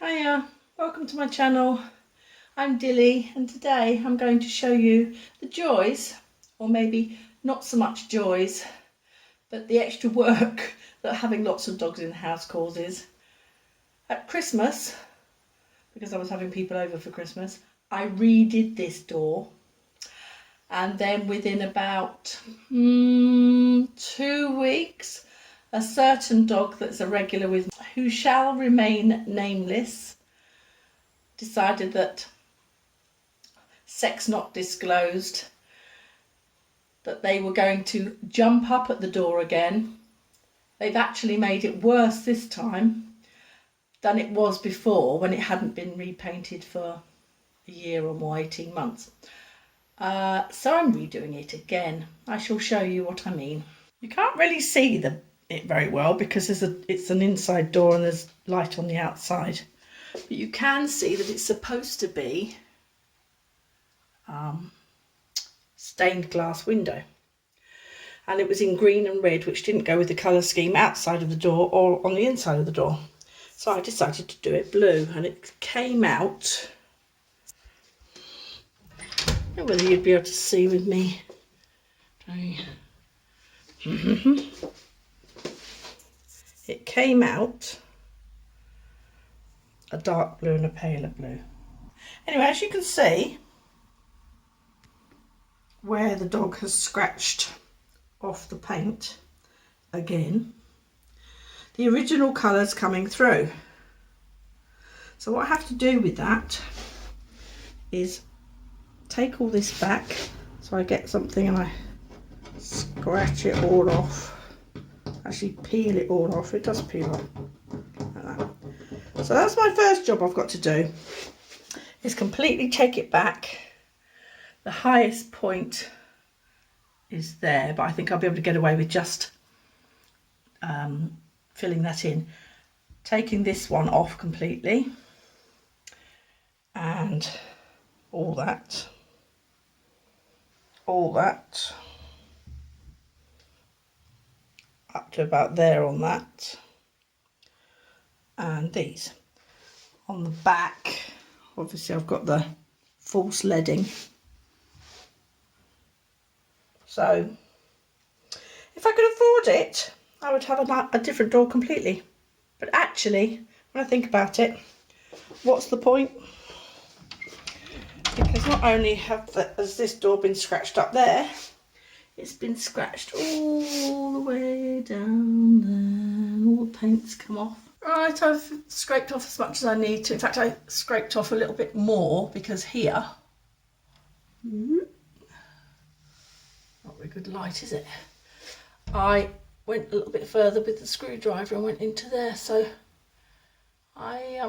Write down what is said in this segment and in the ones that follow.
Hiya, welcome to my channel. I'm Dilly and today I'm going to show you the joys, or maybe not so much joys, but the extra work that having lots of dogs in the house causes. At Christmas, because I was having people over for Christmas, I redid this door, and then within about 2 weeks, a certain dog that's a regular with who shall remain nameless decided that, sex not disclosed, that they were going to jump up at the door again. They've actually made it worse this time than it was before when it hadn't been repainted for a year or more, 18 months. So I'm redoing it again. I shall show you what I mean. You can't really see it very well because it's an inside door and there's light on the outside. But you can see that it's supposed to be stained glass window. And it was in green and red, which didn't go with the colour scheme outside of the door or on the inside of the door. So I decided to do it blue, and it came out. I don't know whether you'd be able to see with me. It came out a dark blue and a paler blue. Anyway, as you can see, where the dog has scratched off the paint again, the original colour's coming through. So what I have to do with that is take all this back, so I get something and I scratch it all off. Actually peel it all off. It does peel off like that. So that's my first job I've got to do, is completely take it back. The highest point is there, but I think I'll be able to get away with just filling that in. Taking this one off completely, and all that, up to about there on that, and these. On the back, obviously I've got the false leading. So if I could afford it, I would have a different door completely. But actually, when I think about it, what's the point? Because not only has this door been scratched up there, it's been scratched all the way down there, and all the paint's come off. Right, I've scraped off as much as I need to. In fact, I scraped off a little bit more because here, not very good light, is it? I went a little bit further with the screwdriver and went into there, so I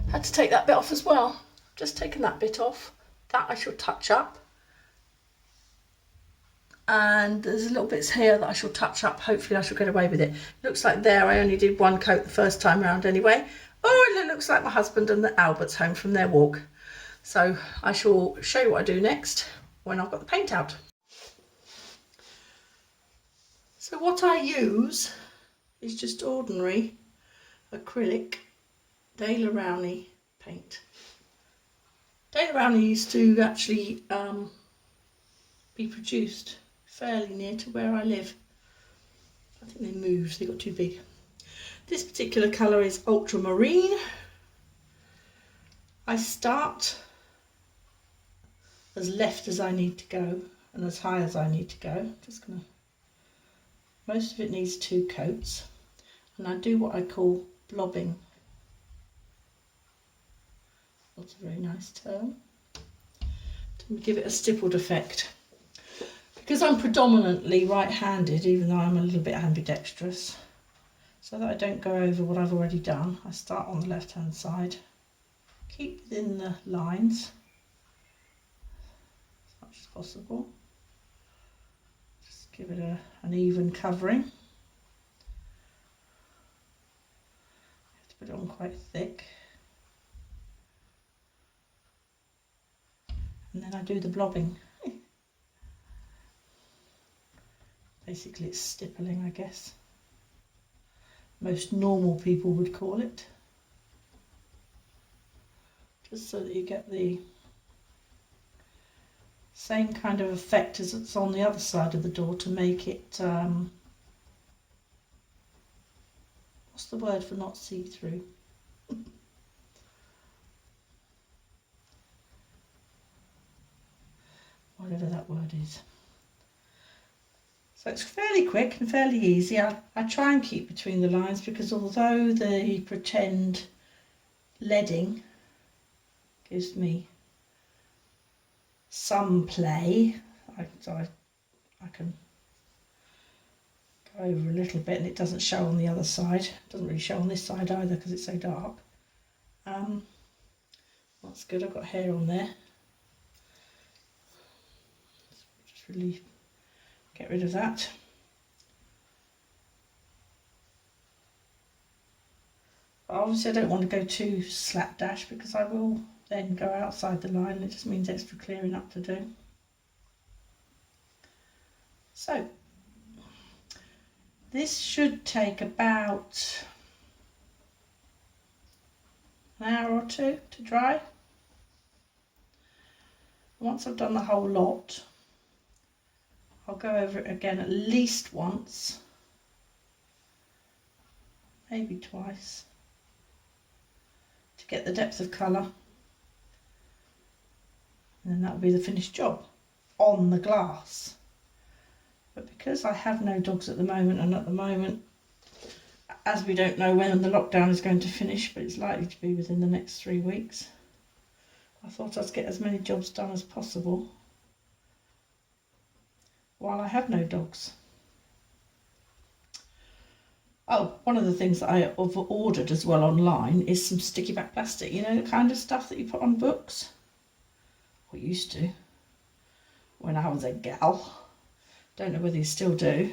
had to take that bit off as well. Just taken that bit off. That I shall touch up. And there's little bits here that I shall touch up. Hopefully I shall get away with it. Looks like there I only did one coat the first time round anyway. Oh, and it looks like my husband and the Albert's home from their walk. So I shall show you what I do next when I've got the paint out. So what I use is just ordinary acrylic Daler Rowney paint. Daler Rowney used to actually be produced fairly near to where I live. I think they moved, they got too big. This particular colour is ultramarine. I start as left as I need to go and as high as I need to go. Just gonna, most of it needs 2 coats, and I do what I call blobbing. That's a very nice term. To give it a stippled effect. Because I'm predominantly right-handed, even though I'm a little bit ambidextrous, so that I don't go over what I've already done, I start on the left-hand side, keep within the lines as much as possible, just give it an even covering. You have to put it on quite thick, and then I do the blobbing. Basically it's stippling, I guess. Most normal people would call it. just so that you get the same kind of effect as it's on the other side of the door to make it, what's the word for not see-through? Whatever that word is. So it's fairly quick and fairly easy. I try and keep between the lines because although the pretend leading gives me some play, I can go over a little bit, and it doesn't show on the other side. It doesn't really show on this side either because it's so dark. That's good. I've got hair on there. Just really get rid of that. But obviously I don't want to go too slapdash because I will then go outside the line, and it just means extra clearing up to do. So this should take about an hour or two to dry. Once I've done the whole lot, I'll go over it again at least once, maybe twice, to get the depth of colour, and then that will be the finished job on the glass. But because I have no dogs at the moment, and at the moment, as we don't know when the lockdown is going to finish, but it's likely to be within the next 3 weeks, I thought I'd get as many jobs done as possible while I have no dogs. Oh, one of the things that I have ordered as well online is some sticky back plastic, you know, the kind of stuff that you put on books, or used to when I was a gal. Don't know whether you still do,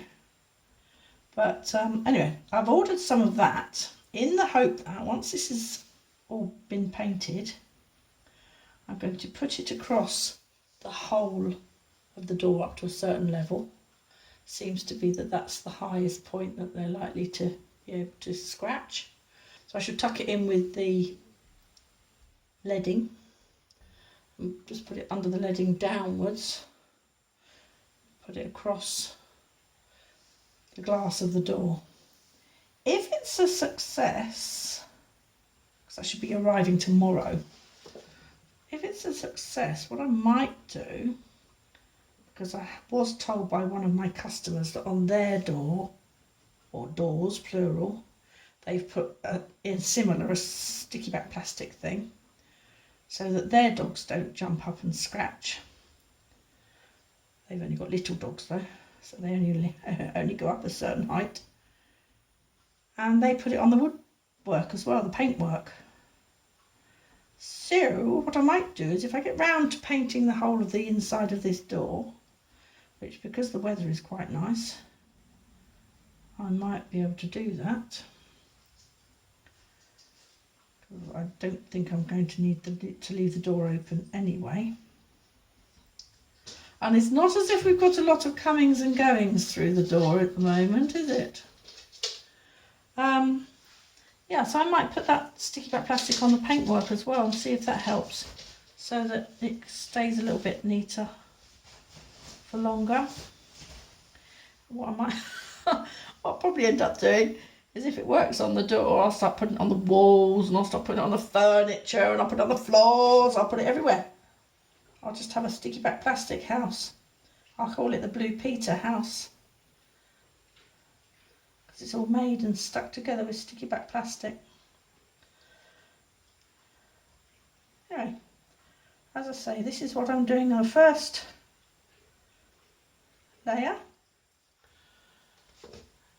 but anyway, I've ordered some of that in the hope that once this has all been painted, I'm going to put it across the whole of the door up to a certain level. Seems to be that that's the highest point that they're likely to be able to scratch. So I should tuck it in with the leading and just put it under the leading downwards, put it across the glass of the door. If it's a success, because I should be arriving tomorrow, if it's a success, what I might do, because I was told by one of my customers that on their door, or doors plural, they've put in similar a sticky back plastic thing so that their dogs don't jump up and scratch. They've only got little dogs though, so they only go up a certain height, and they put it on the woodwork as well, the paintwork. So what I might do is, if I get round to painting the whole of the inside of this door, which because the weather is quite nice, I might be able to do that. I don't think I'm going to need to leave the door open anyway. And it's not as if we've got a lot of comings and goings through the door at the moment, is it? Yeah, so I might put that sticky back plastic on the paintwork as well and see if that helps, so that it stays a little bit neater for longer. What I might, what I'll probably end up doing is, if it works on the door, I'll start putting it on the walls, and I'll start putting it on the furniture, and I'll put it on the floors, I'll put it everywhere. I'll just have a sticky back plastic house. I'll call it the Blue Peter house, because it's all made and stuck together with sticky back plastic. Anyway, as I say, this is what I'm doing on the first layer,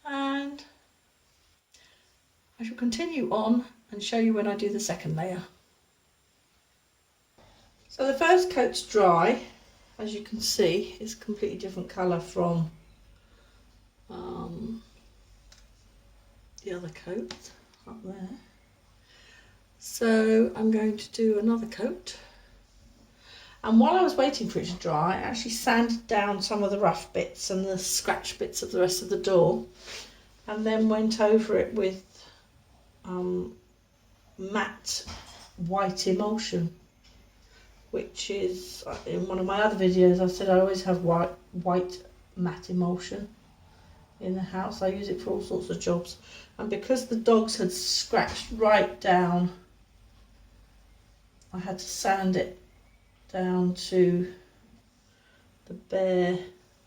and I shall continue on and show you when I do the second layer. So the first coat's dry, as you can see. It's a completely different colour from the other coat up there. So I'm going to do another coat, and while I was waiting for it to dry, I actually sanded down some of the rough bits and the scratch bits of the rest of the door, and then went over it with matte white emulsion, which is, in one of my other videos I said I always have white matte emulsion in the house. I use it for all sorts of jobs, and because the dogs had scratched right down, I had to sand it down to the bare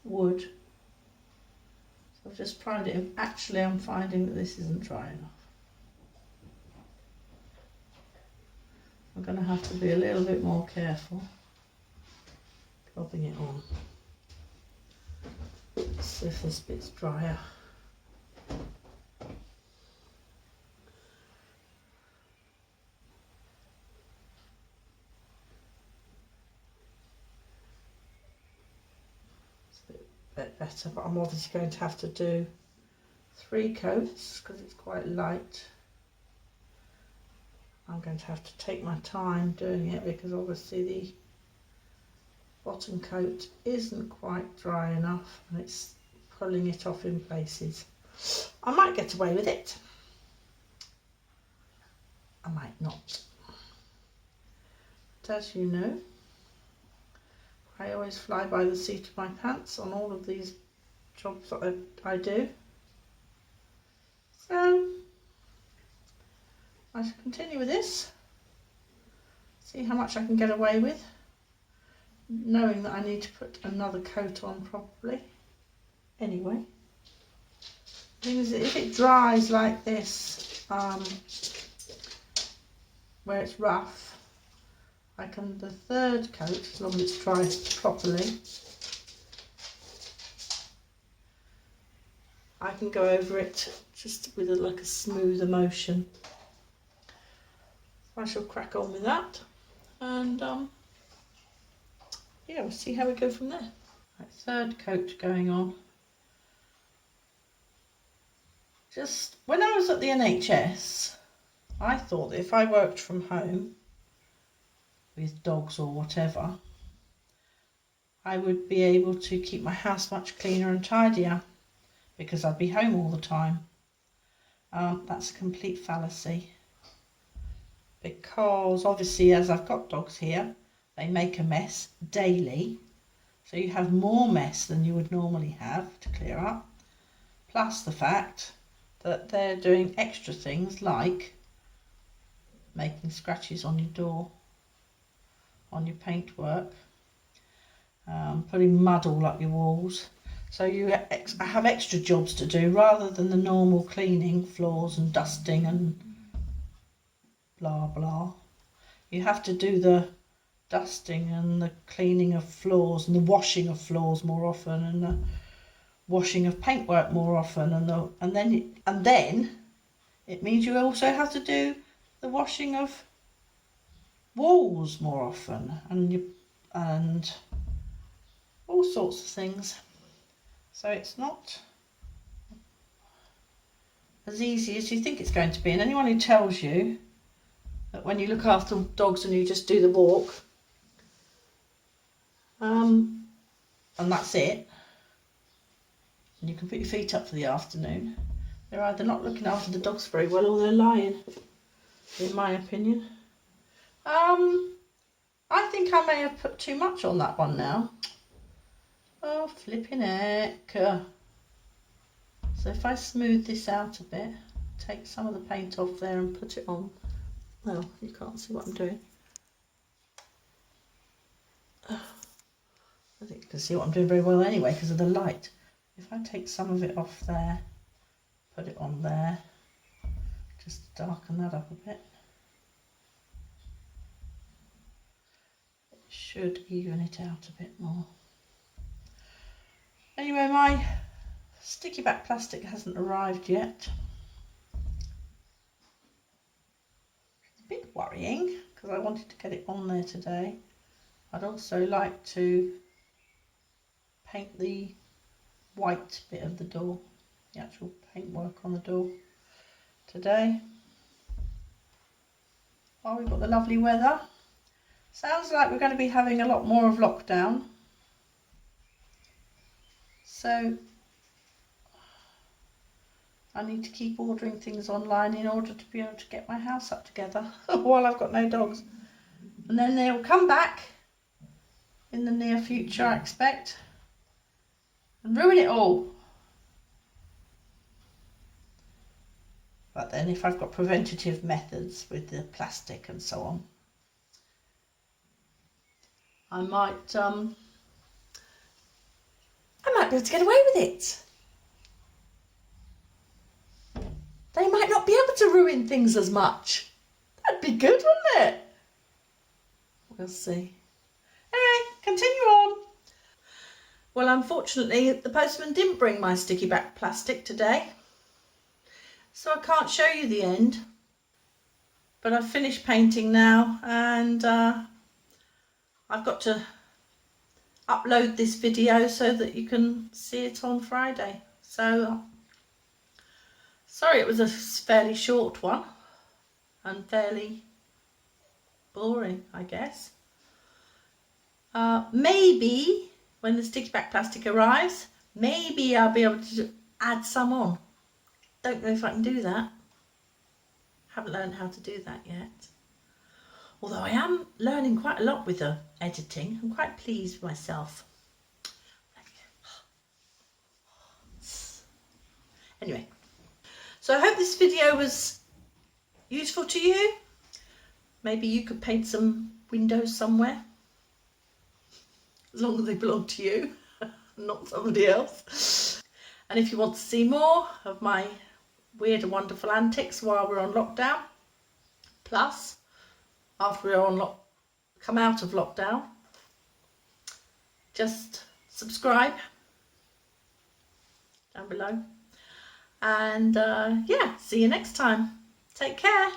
wood. So I've just primed it. Actually, I'm finding that this isn't dry enough. I'm going to have to be a little bit more careful plopping it on. Let's see if this bit's drier. It's a bit better, but I'm obviously going to have to do 3 coats because it's quite light. I'm going to have to take my time doing it because obviously the bottom coat isn't quite dry enough and it's pulling it off in places. I might get away with it. I might not. But as you know, I always fly by the seat of my pants on all of these jobs that I do. So I shall continue with this, see how much I can get away with, knowing that I need to put another coat on probably. Anyway, the thing is that if it dries like this, where it's rough, I can, the 3rd coat, as long as it's dried properly, I can go over it just with like a smoother motion. I shall crack on with that, and yeah, we'll see how we go from there. Right, 3rd coat going on. Just when I was at the NHS, I thought that if I worked from home with dogs or whatever, I would be able to keep my house much cleaner and tidier because I'd be home all the time. That's a complete fallacy, because obviously as I've got dogs here, they make a mess daily, so you have more mess than you would normally have to clear up, plus the fact that they're doing extra things like making scratches on your door, on your paintwork, putting mud all up your walls. So you have extra jobs to do rather than the normal cleaning, floors and dusting and blah blah. You have to do the dusting and the cleaning of floors and the washing of floors more often and the washing of paintwork more often, and then it means you also have to do the washing of walls more often and all sorts of things. So it's not as easy as you think it's going to be. And anyone who tells you that when you look after dogs and you just do the walk, and that's it, and you can put your feet up for the afternoon, they're either not looking after the dogs very well or they're lying, in my opinion. I think I may have put too much on that one now. Oh, flipping heck. So if I smooth this out a bit, take some of the paint off there and put it on. Well, you can't see what I'm doing. I think you can see what I'm doing very well anyway because of the light. If I take some of it off there, put it on there, just darken that up a bit. It should even it out a bit more. Anyway, my sticky back plastic hasn't arrived yet. It's a bit worrying because I wanted to get it on there today. I'd also like to paint the white bit of the door, the actual paintwork on the door today. Oh, we've got the lovely weather. Sounds like we're going to be having a lot more of lockdown. So I need to keep ordering things online in order to be able to get my house up together while I've got no dogs. And then they'll come back in the near future, I expect, and ruin it all. But then if I've got preventative methods with the plastic and so on, I might be able to get away with it. They might not be able to ruin things as much. That'd be good, wouldn't it? We'll see. Anyway, continue on. Well, unfortunately, the postman didn't bring my sticky back plastic today, so I can't show you the end. But I've finished painting now, and I've got to upload this video so that you can see it on Friday. So, sorry it was a fairly short one and fairly boring, I guess. Maybe when the sticky back plastic arrives, maybe I'll be able to add some on. Don't know if I can do that. Haven't learned how to do that yet. Although I am learning quite a lot with the editing. I'm quite pleased with myself. Anyway, so I hope this video was useful to you. Maybe you could paint some windows somewhere, as long as they belong to you, not somebody else. And if you want to see more of my weird and wonderful antics while we're on lockdown, plus after we're come out of lockdown, just subscribe down below. And yeah, see you next time. Take care.